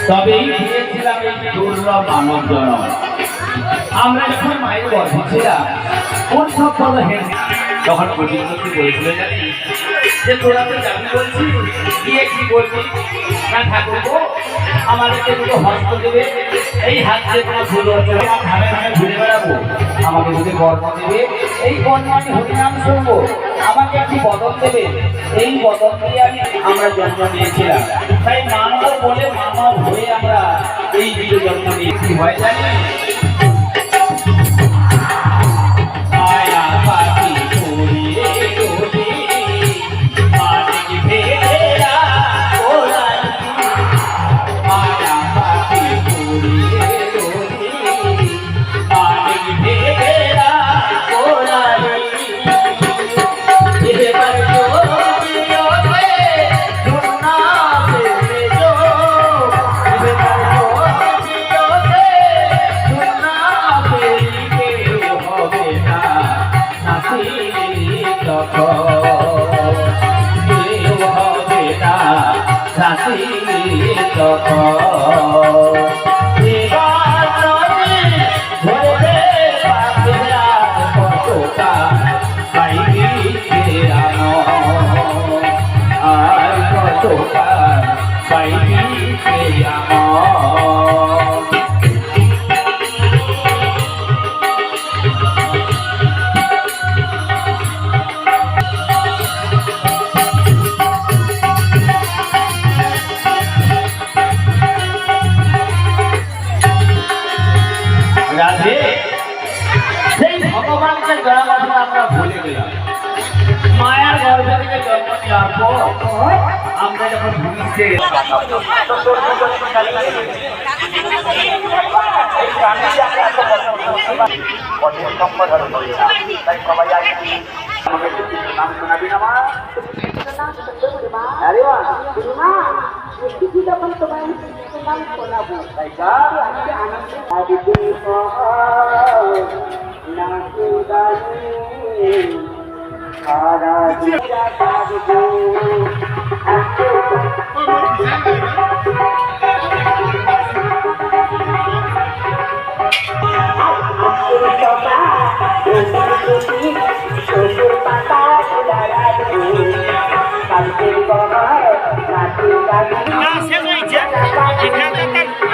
তবেই পেয়েছিলাম এই দুর্লভ মানব জনম। আমরা যখন মায়ের গর্ভে ছিলাম কোন সব বলো হেন তখন প্রতিমূর্তি বলেছিল জানি যে তোরা তো যাবি বলছি গিয়ে কি বলবি না ঠাকুর আমাদেরকে দুটো হস্ত দেবে, এই হাত দিয়ে কোনো ভুল হচ্ছে ধানে ধানে ঘুরে বেড়াবো, আমাকে যদি গর্ব দেবে এই গর্ব আমি হরিনাম শুনবো, আমাকে একটি বদল দেবে, এই বদল দিয়ে আমরা জন্ম নিয়েছিলাম। তাই মানব বলে মানব হয়ে আমরা এই দিকে জন্ম নিয়েছি। হয় জানি ভগবানকে জড়াবাধা আমরা ভুলে গেলাম। মায়ার গর্ভে থেকে জন্ম নেওয়ার পর আমরা যখন ভূমিতে নাম শোনাবি না মা? আরে মা যখন তোমার নাম শোনাবো তাই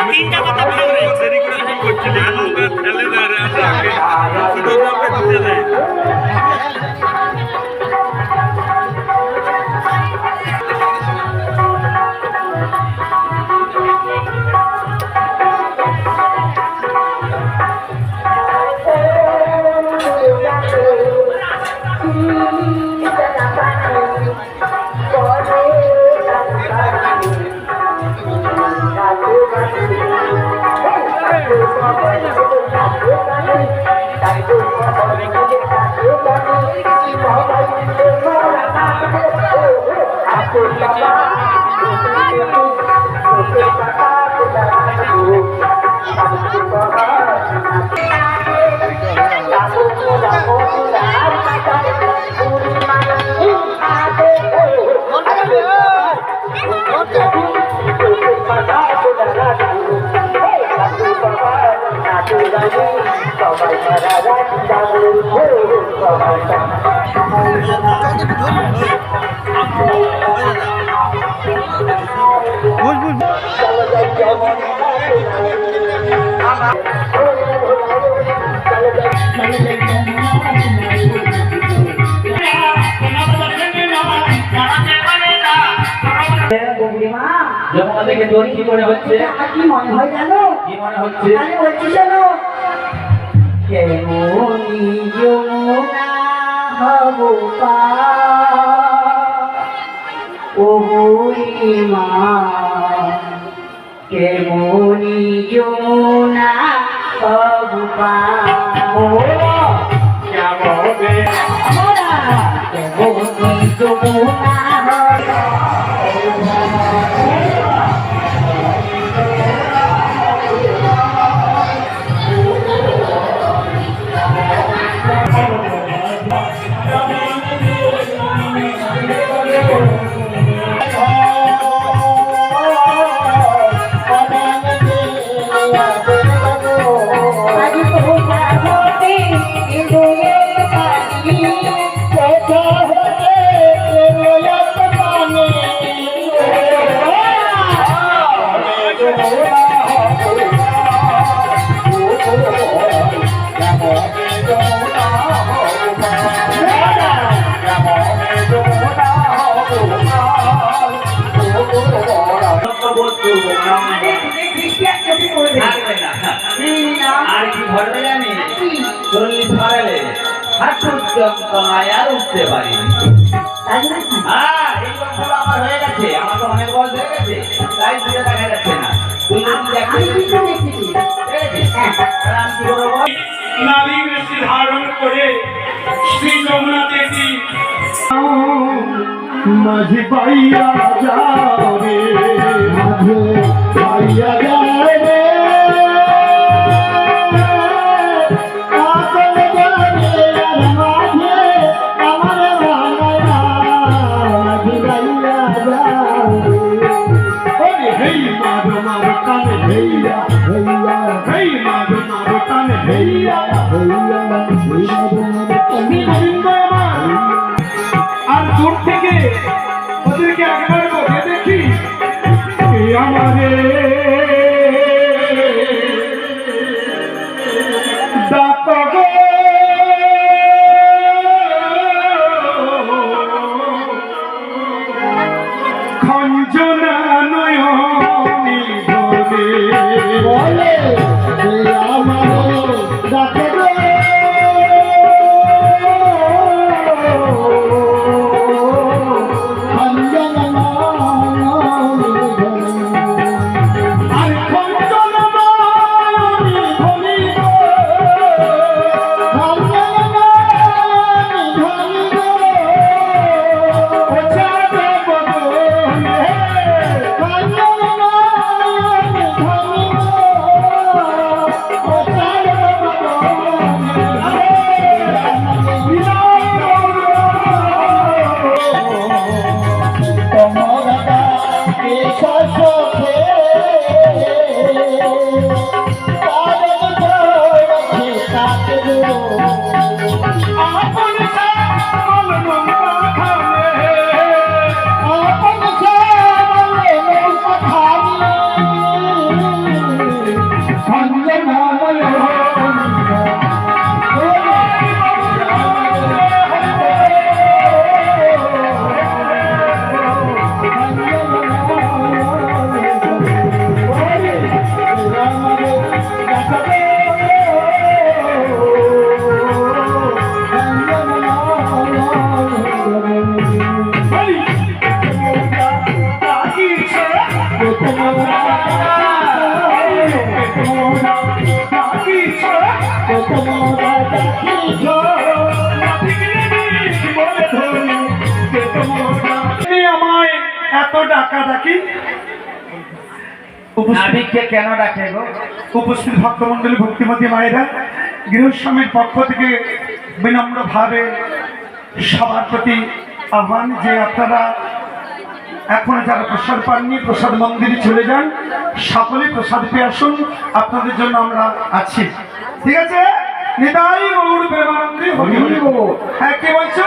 তিনটা কথা ভালো রয়েছে দেখে তোর কি মনে হচ্ছে? কি মনে হয় জানো? কি মনে হচ্ছে? হচ্ছে জানো কেমনি যমুনা হব ও মা, কেমনি যমুনা হব কেমনি যমুনা থাকবে না। আর কি ঘটবে জানি? 40 পারেলে হাঁটুর যন্ত্রণায় আর উঠতে পারিনি। হ্যাঁ, এই লোকগুলো আমার হয়ে গেছে, আমার তো অনেক বয়স হয়ে গেছে, তাই দূরে দেখা যাচ্ছে না। তুই যদি দেখছিস, আমি কি করবো? নারী বেশি ধারণ করে শ্রী যমুনা দেবী মাঝে পাইয়া যাবে, মাঝে পাইয়া যাবে, আর দূর থেকে ওদেরকে একবার বলে দেখি আমারে খঞ্জনা নয়নি বলে আমায় এত ডাকা ডাকি নাবিককে কেন ডাকে গো? উপস্থিত ভক্তমন্ডলী ভক্তিমতী মায়েরা, গৃহস্বামীর পক্ষ থেকে বিনম্র ভাবে সবার প্রতি আহ্বান যে আপনারা এখন যারা প্রসাদ পাননি প্রসাদ মন্দিরে চলে যান, সকলে প্রসাদ পেয়ে আসুন, আপনাদের জন্য আমরা আছি। ঠিক আছে? নিতাই গৌর প্রেমানন্দে হরি হরি বল। হ্যাঁ, কি বলছো?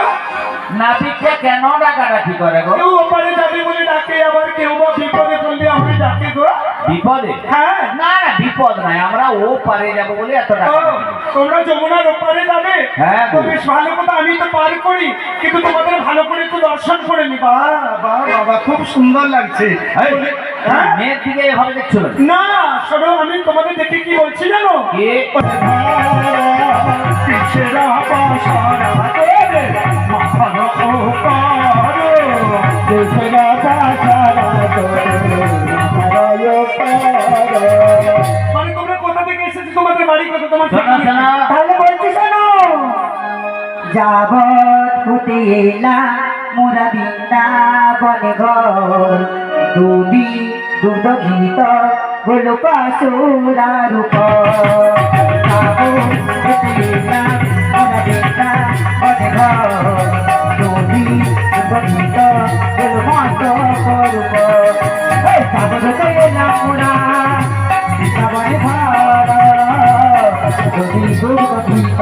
নাবিককে কেন ডাকাডাকি করে গো? কেউ ওপারে যাবে বলে ডাকে, আবার কেউ বা বিপদে পড়লে আমরা ডাকে গো। বিপদে? হ্যাঁ। না না, বিপদ নাই, আমরা ও পারে যাবো বলে এত টাকা। তোমরা যমুনার ওপারে যাবে? হ্যাঁ। তো বেশ ভালো কথা, আমি তো পার করি, কিন্তু তোমাদের ভালো করে একটু দর্শন করে নি। বাবা, খুব সুন্দর লাগছে। হ্যাঁ, মেয়ের দিকে এভাবে দেখছো না? শোনো, আমি তোমাদের দেখে কি বলছি জানো? মানে তোমরা কোথা থেকে এসেছো? তোমাদের বাড়ি কোথা? তোমার তাহলে বলছি শোনো, যাবৎ হতে এলাম মোরা বৃন্দাবনে ঘর, দুদি দুর্দ গীত হলো পাশুরার উপর। যাবৎ হতে এলাম মোরা বৃন্দাবনে ঘর, দুদি দুর্দ গীত হলো মস্তকর উপর। যাবৎ হতে এলাম মোরা বৃন্দাবনে ঘর, দুদি দুর্দ গীত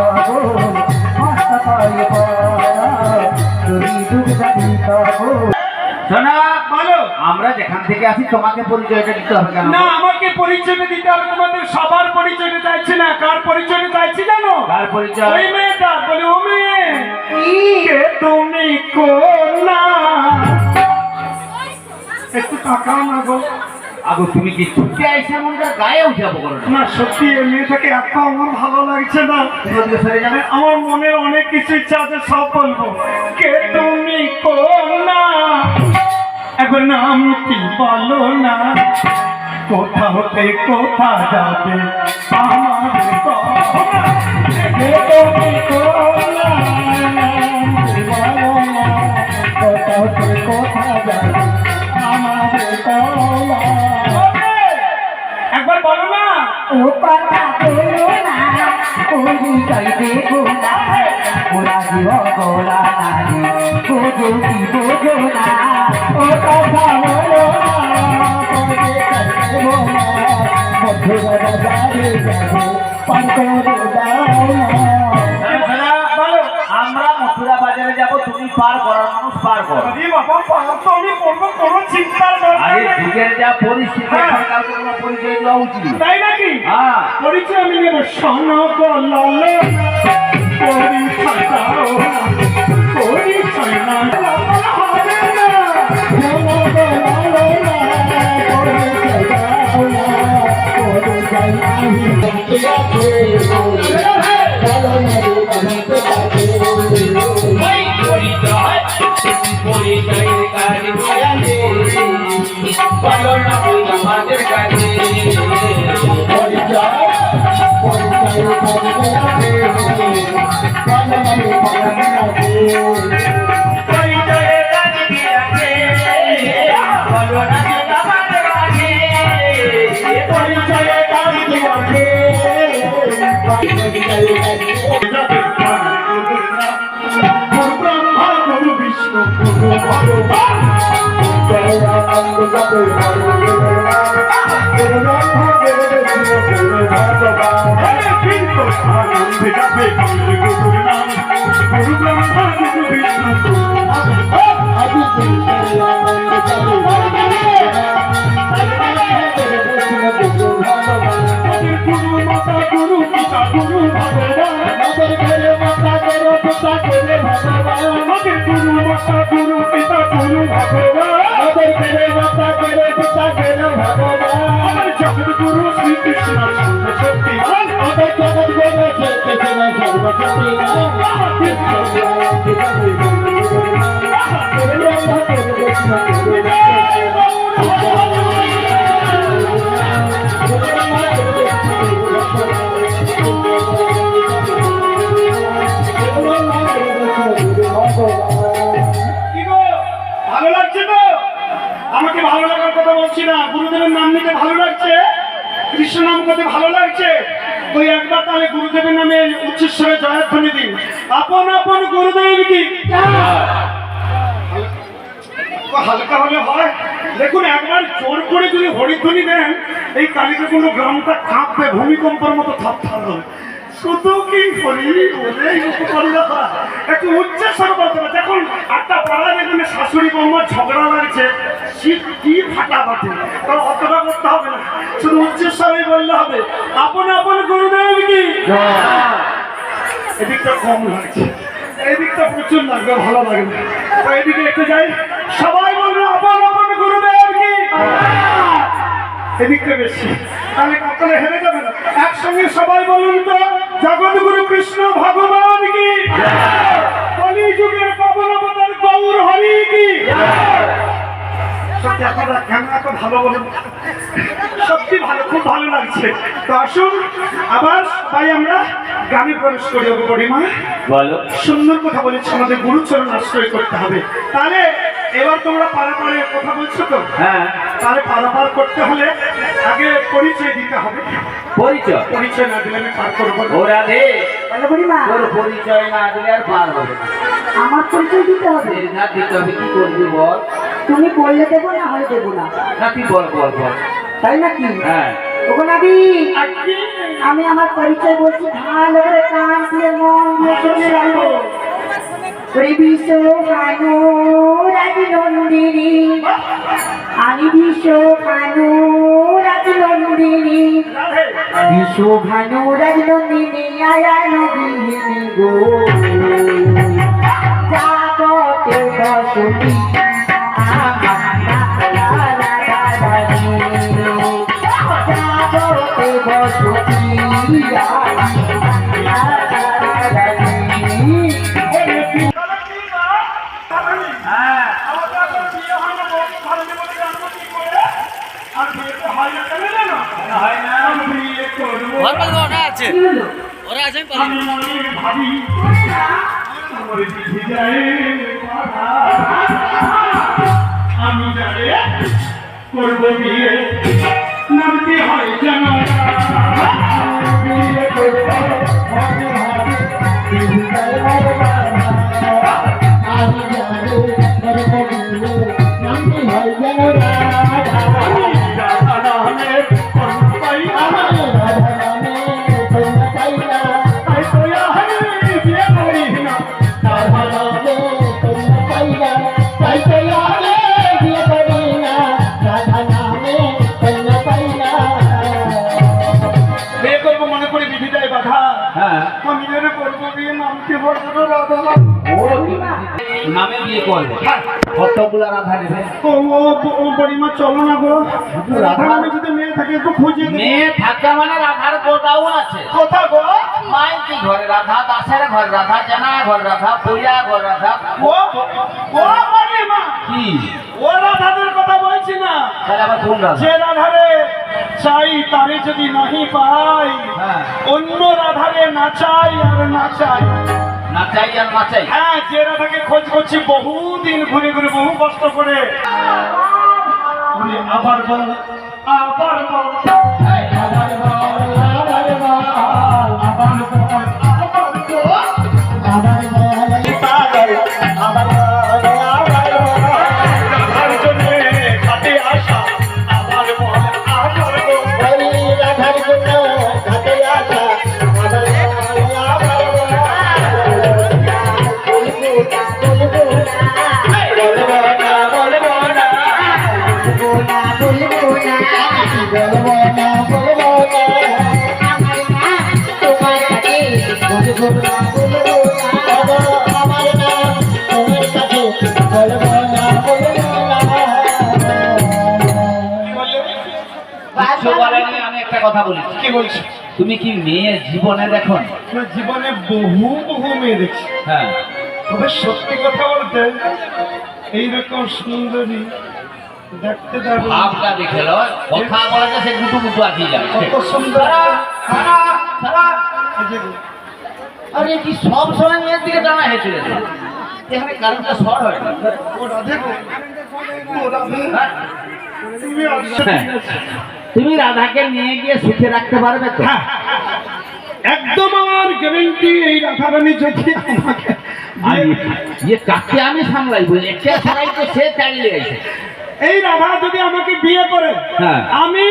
শোনা, বলো। আমরা যেখান থেকে আসি তোমাকে পরিচয়টা দিতে হবে কেন? না, আমাকে পরিচয়টা দিতে হবে। তোমাদের সবার পরিচয়টা চাইছি না। কার পরিচয়টা চাইছি জানো? কার পরিচয়? ওই মেয়েটা বলে, ও মেয়ে, কে তুমি কোনা? একটু তাকাও না গো। আগো তুমি কি ছুটে আইসা মনটা গায়ে উঠাবো করো না সত্যি এই মেয়েটাকে এত আমার ভালো লাগছে না। না সরে যাবে আমার মনে অনেক কিছু ইচ্ছা আছে, সব বলবো। কে তুমি কোনা একবার নাম কি বলো না, কোথা হতে কোথা যাবে আমার গহনা? কে তুমি কোনা বলো না, কোথা হতে কোথা যাবে আমার গহনা? একবার বলো না। ও কথা বলো না, পরিচয় দেবো না, ওরা জীব গোলা নারী বোঝো কি বোঝো না। ও কথা বলো না, পরিচয় দেবো না, মধুরা যাবে যাবে পার করে দাও না। বলো। আমরা মথুরা বাজারে যাব, তুমি পার করার মানুষ পার করো। আরে বাবা, পার তো আমি করবো, কোনো চিন্তার দরকার আরে নেই। যুগের যা পরিস্থিতি, হ্যাঁ। এখন কাউকে কোনো পরিচয় দেওয়া উচিত। তাই নাকি? হ্যাঁ। পরিচয় আমি নেব। শোনো বলো না, পরিচয় দাও না, পরিচয় না হবে না। শোনো বলো না, পরিচয় দাও না, পরিচয় ওই পরিচয়, পরিচয়ের কাজ হইয়াছে, বলো না ওই আমাদের কাছে। পরিচয়ের কাজ হইয়াছে, বলো না ওই আমাদের কাছে। পরিচয়ের কাজ হইয়াছে, গুরু ব্রহ্মা গুরু বিষ্ণু গুরু ভগবান, গুরু ব্রহ্মা গুরু বিষ্ণু গুরু ভগবান। কিন্তু আনন্দ যাবে গুরুর নাম, গুরু ব্রহ্মা গুরু বিষ্ণু গুরু ভগবান। গুরু মাতা গুরু পিতা গুরু ভগবান, আমাদের গুরু মাতা গুরু পিতা গুরু ভগবান, আমাদের গুরু মাতা গুরু পিতা গুরু ভগবান, আমাদের গুরু মাতা গুরু পিতা গুরু ভগবান, আমাদের জগৎ গুরু শ্রীকৃষ্ণ সর্বশক্তিমান, আমাদের জগৎ গুরু শ্রীকৃষ্ণ ভালো লাগছে তো? আমাকে ভালো লাগার কথা বলছি না, গুরুদেবের নাম নিতে ভালো লাগছে, কৃষ্ণ নাম করতে ভালো লাগছে। ওই একবার তাহলে গুরুদেবের নামে উচ্চস্বরে জয়ধ্বনি দিন। আপন আপন গুরুদেব কি হালকা হলে হয়? দেখুন, একবার জোর করে যদি হরিধ্বনি দেন, এই কালিকাকুণ্ড গ্রামটা কাঁপবে, ভূমিকম্পের মতো থাপথাপ হবে। শুধু কি হরি বলে একটু উচ্চস্বর করতে হবে। দেখুন একটা পাড়া যেখানে শাশুড়ি বৌমার ঝগড়া লাগছে, শীত কি ফাটা বাটে, তাও অতটা করতে হবে না, শুধু উচ্চস্বরে বললে হবে। আপন আপন গুরুদেব কি। এদিকটা কম লাগছে, এদিকটা প্রচুর লাগবে, ভালো লাগবে। তো এদিকে একটু যাই, সবাই বলবে আপন আপন গুরুদেব কি। এদিকটা বেশি, তাহলে কখনো হেরে যাবে না। একসঙ্গে সবাই বলুন তো, জগৎগুরু কৃষ্ণ ভগবান কি, কলিযুগের পাবন অবতার গৌর হরি কি। সত্যি আপনারা কেন এত ভালো বলেন, সত্যি ভালো, খুব ভালো লাগছে। তো আসুন আবার তাই আমরা গানে প্রবেশ করি। গরিমা বলো। সুন্দর কথা বলেছি, আমাদের গুরুচরণ আশ্রয় করতে হবে। তাহলে এবার তোমরা পারাপারে কথা বলছো তো? হ্যাঁ। তাহলে পারাপার করতে হলে আগে পরিচয় দিতে হবে। পরিচয়? পরিচয় না দিলে আমি পার করবো না। ও রাধে, বলো বুড়িমা, তোর পরিচয় না দিলে আর পার হবে না। আমার পরিচয় দিতে হবে। না দিতে হবে, কি করবি বল? তুমি বললে দেবো না হয় দেবো না, না তুই বল বল বল। তাই নাকি? হ্যাঁ। ওগো নাবি, আমি আমার পরিচয় বলছি, ভালো করে কান দিয়ে মন দিয়ে শুনে রাখো। ওরে বিশ্ব ভানু রাজনন্দিনী, আমি বিশ্ব ভানু রাজনন্দিনী, বিশ্ব ভানু রাজনন্দিনী, আয়া নন্দিনী গো, জাগতে বসতি আমার রাধা রাধা রাধা। আমি অনেক ভাবি আমার দিদি যায় বাধা। আমি যারে করব বিয়ে নামতে হয় যেন বিয়ে করব মনে হয় দিদি যায় বাধা। আমি যারে করব বিয়ে নামতে হয় যেন রাধা। রাধা নামে পাই আমার রাধা নামে পাই না তাই তো আমি বিয়ে করি না। রাধা নামে পাই না তাই তো আমি বিয়ে করি না। রাধা নামে পাই না বিয়ে করবো মনে করি বিধি দেয় বাধা। হ্যাঁ আমি যারে করব বিয়ে নামতে হয় যেন রাধা। ও নামে বিয়ে করবে কতগুলো রাধা নেবে ও পরিমা চলো না গো। রাধা নামে যদি মেয়ে থাকে একটু খুঁজে দে। মেয়ে থাকা মানে রাধার গোটাউন আছে কোথা গো? মাইতি ঘরে রাধা, দাসের ঘর রাধা, জানা ঘর রাধা, পূজা ঘর রাধা। ও পরিমা কি ও রাধাদের কথা বলছি না। তাহলে আবার কোন রাধা? যে রাধারে চাই তারে যদি নাহি পাই হ্যাঁ অন্য রাধারে নাচাই আর নাচাই। নাচাই আর নাচাই। হ্যাঁ যে রাধাকে খোঁজ করছি বহুদিন ঘুরে ঘুরে বহু কষ্ট করে বলি আবার বল আবার বল আবার বল আবার বল আবার বল আবার বল আবার বল পাগল আবার বল আবার বল রাধার জন্য ঘাটে আসা আবার বল আবার বল ওই রাধার জন্য ঘাটে আসা আবার বল আবার বল কিচ্ছু বলেনি, আমি একটা কথা বলি। কি বলছি? তুমি কি মেয়ের জীবনে দেখো না? জীবনে বহু বহু মেয়ে দেখছি, হ্যাঁ তবে সত্যি কথা বলতে এইরকম সুন্দরী দেখতে দারুণ, ভাবটা দেখে লো, কথা বলে যে সে গুটু গুটু আঁকি যায়। কত সুন্দর। এই যে আরে কি সব সময় মেয়ের দিকে টানা হেঁটে গেছে, এখানে কারণটা শর্ট হয় না। ও রাধে গো, ও রাধে, হ্যাঁ? তুমি আসছো। হ্যাঁ। তুমি রাধাকে নিয়ে গিয়ে সুখে রাখতে পারবে তো? হ্যাঁ, একদম আমার গ্যারেন্টি। এই রাধারানী যদি আমাকে কাকে আমি সামলাইবো, একে সারাই তো সে চালিয়ে গেছে। এই রাধা যদি আমাকে বিয়ে করে, হ্যাঁ। আমি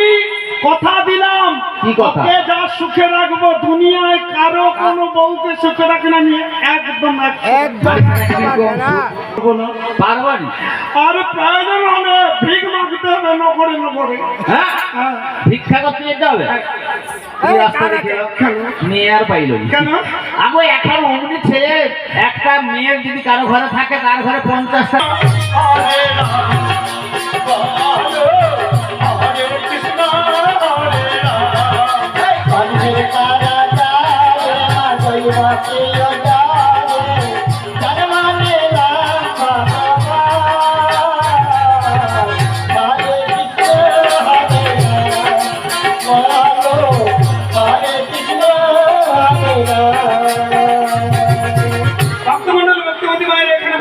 কথা দিলাম কি কথা? ওকে যা সুখে রাখবো, দুনিয়ায় কারো কোনো বউকে সুখে রাখে না, আমি একদম পারবানি? আর প্রয়োজন হলে ভিক মাগতে হবে, নগরে নগরে। হ্যাঁ, হ্যাঁ। ভিক্ষা করতে যেতে হবে। এই রাস্তা দেখে মেয়ে আর পাইল না। কেন? আগো এখন অমনি ছেলে একটা মেয়ের যদি কারো ঘরে থাকে, তার ঘরে 50টা।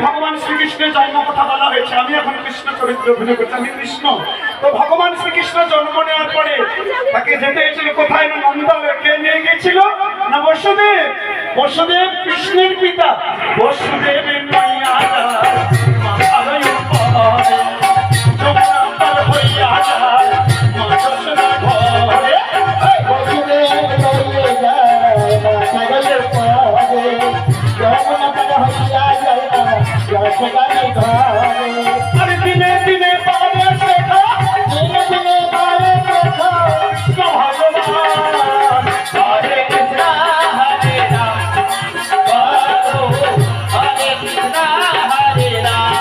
ভগবান শ্রীকৃষ্ণের জন্ম কথা বলা হয়েছে। আমি এখন কৃষ্ণ চরিত্র অভিনয় করছি, আমি কৃষ্ণ। তো ভগবান শ্রীকৃষ্ণ জন্ম নেওয়ার পরে তাকে যেতে হয়েছিল কোথায় না, নন্দনে। কে নিয়ে গিয়েছিল না? বসুদেব। বসুদেব কৃষ্ণের পিতা। বসুদেবের মাইয়া মাথায় উপরে জগন্নাথ হইয়া যায় মা যশোদা ঘরে। বসুদেব লইয়ে যায় মাথায় উপরে জগন্নাথ হইয়া যায় আরে দিনে দিনে পারে শেখা, দিনে দিনে পারে শেখা ভগবান। হরে কৃষ্ণ হরে রাম, হরে কৃষ্ণ হরে রাম।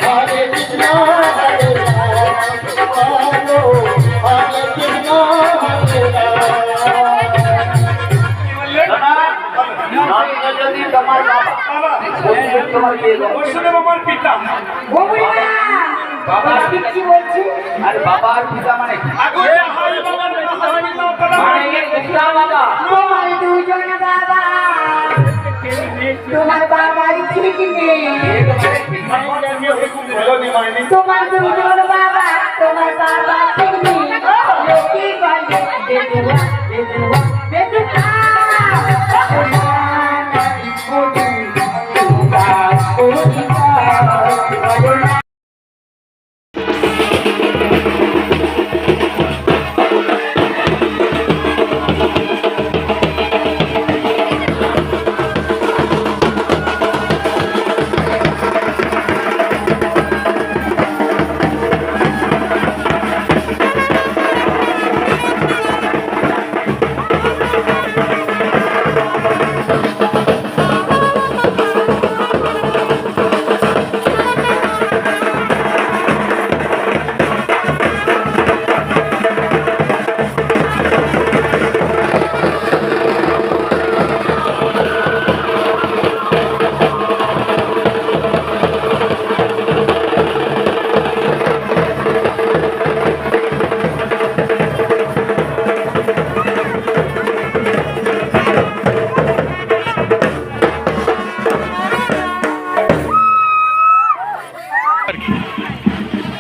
Hare Krishna বাবা যদি তোমার বাবা বাবা বসুদেব তোমার কে গো? বসুদেব আমার পিতা। ও বুড়িমা বাবা কি বলছি আরে বাবা আর পিতা মানে কি? আগে হাই বাবার পিতা হয় না তারা মানে এর পিতা বাবা তোমার দুজন বাবা তোমার বাবার ঠিক নেই তোমার দুজন বাবা তোমার বাবা ঠিক নেই লোকে বলে বেদুয়া বেদুয়া বেদুয়া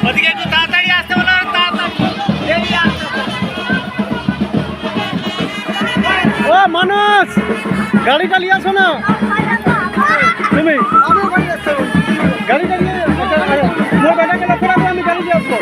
ওদিকে একটু তাড়াতাড়ি আসতে বলো, তাড়াতাড়ি দেরি আসতে ও মানুষ গাড়িটা নিয়ে আসো না তুমি গাড়িটা নিয়ে মোর বেটাকে লক্ষ্য রাখো, আমি গাড়ি নিয়ে আসবো।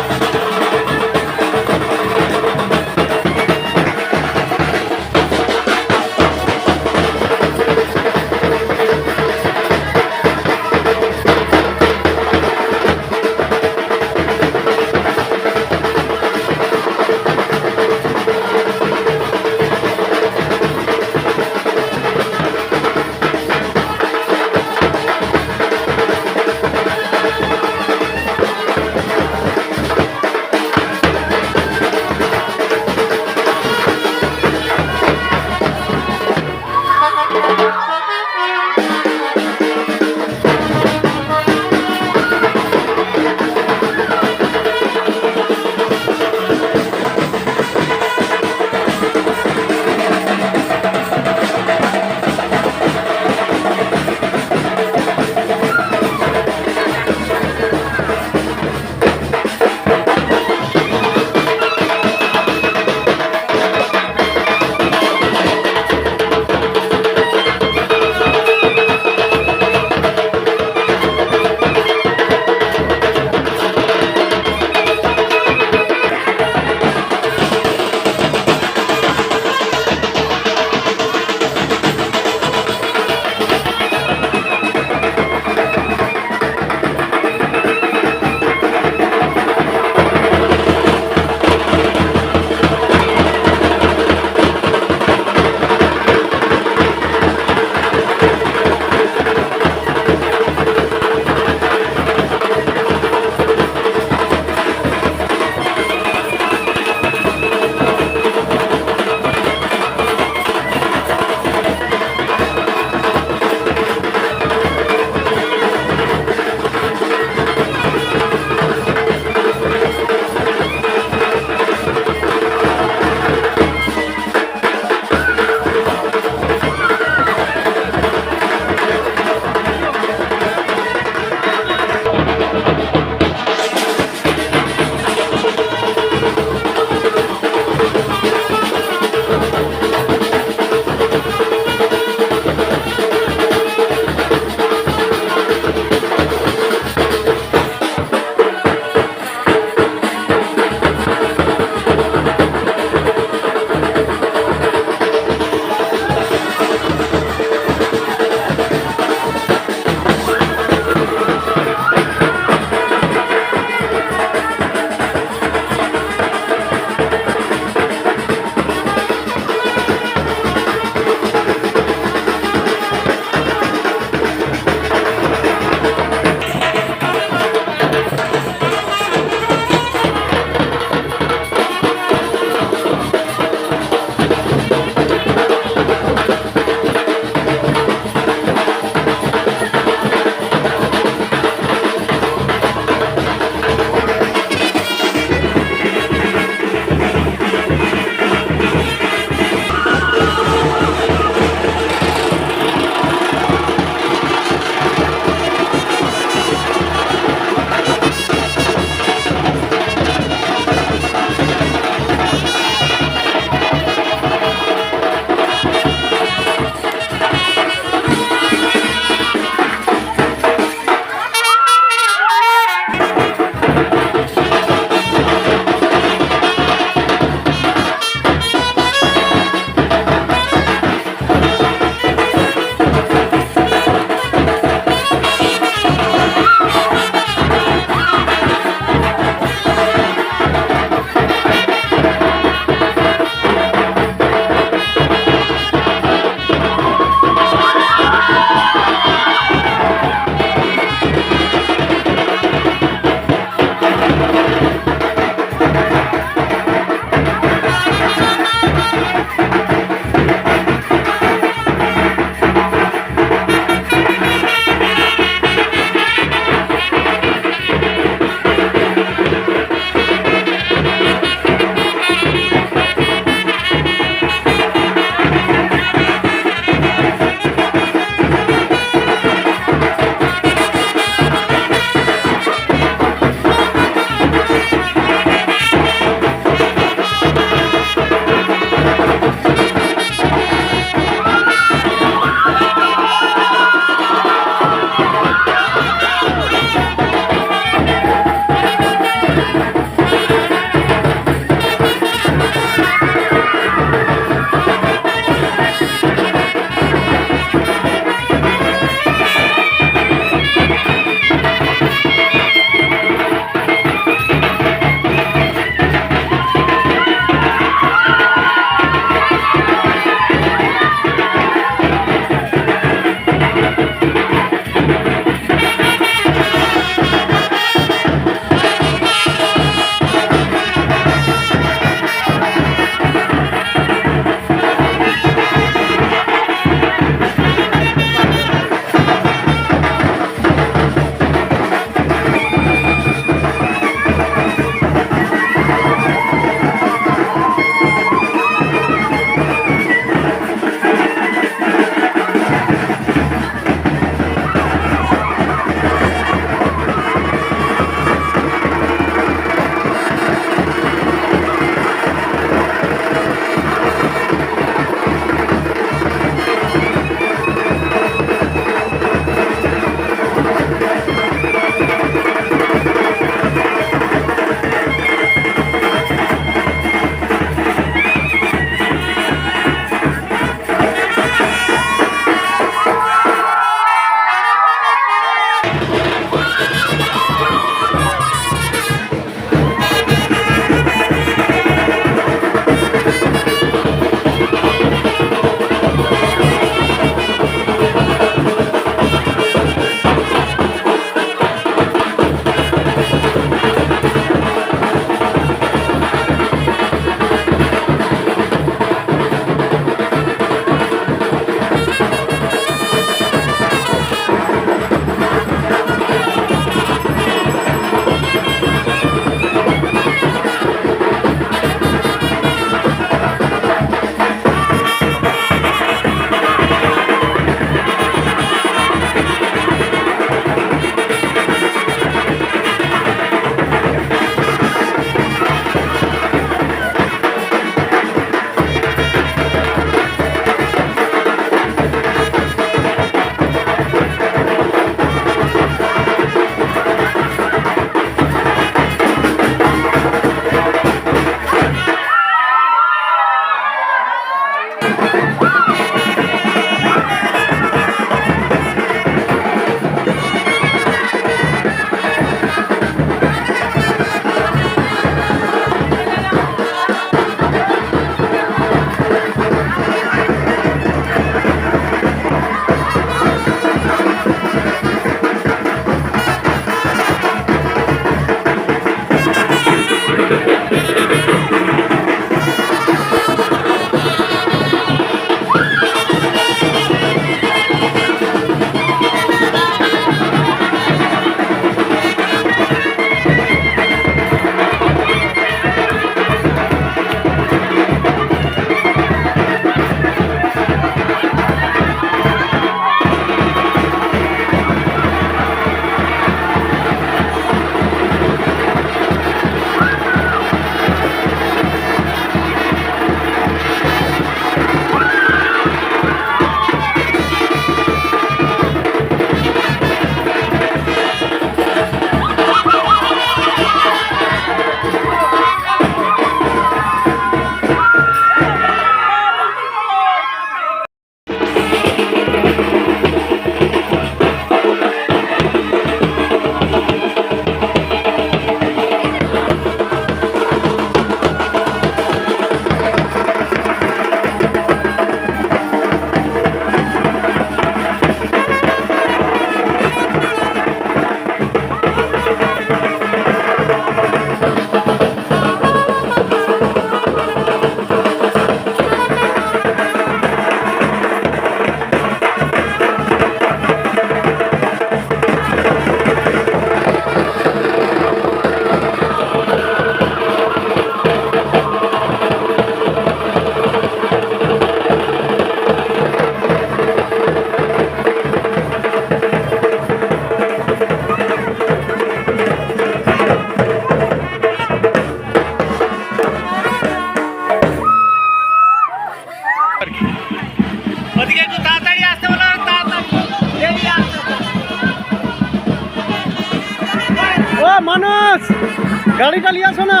গাড়িটা নিয়ে আসো না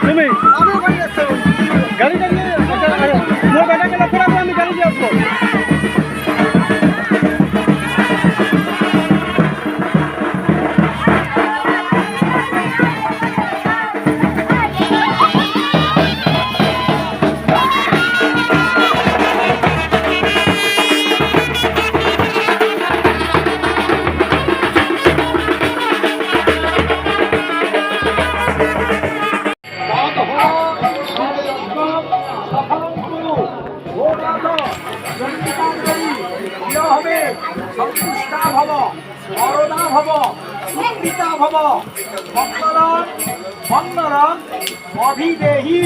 তুমি গাড়িটা নিয়ে মোর বেটাকে লক্ষ্য রাখো, আমি গাড়ি দিয়ে আসবো। সন্তুষ্টা ভব, বরদা ভব, সুপ্রিতা ভব, মঙ্গলং মঙ্গলং অভিদেহি।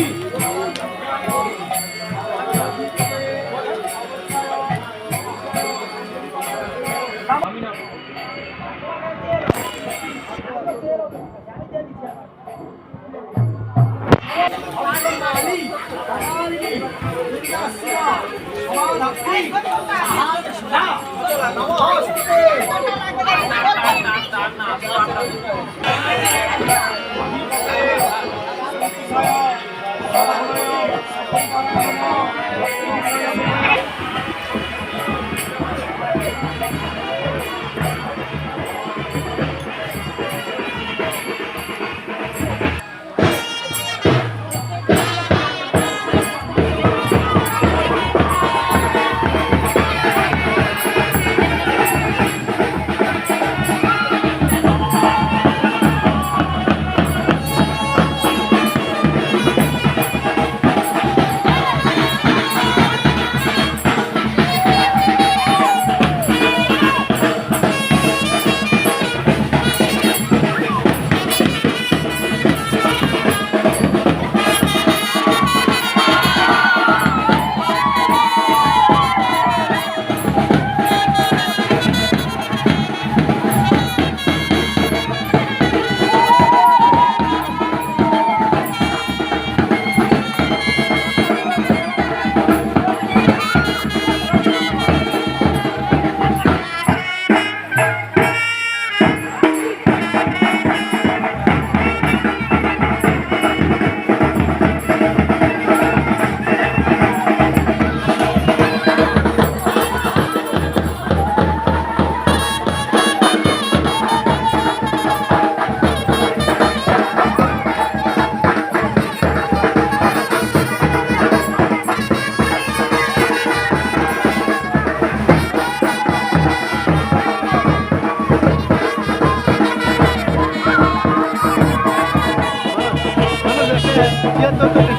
Siento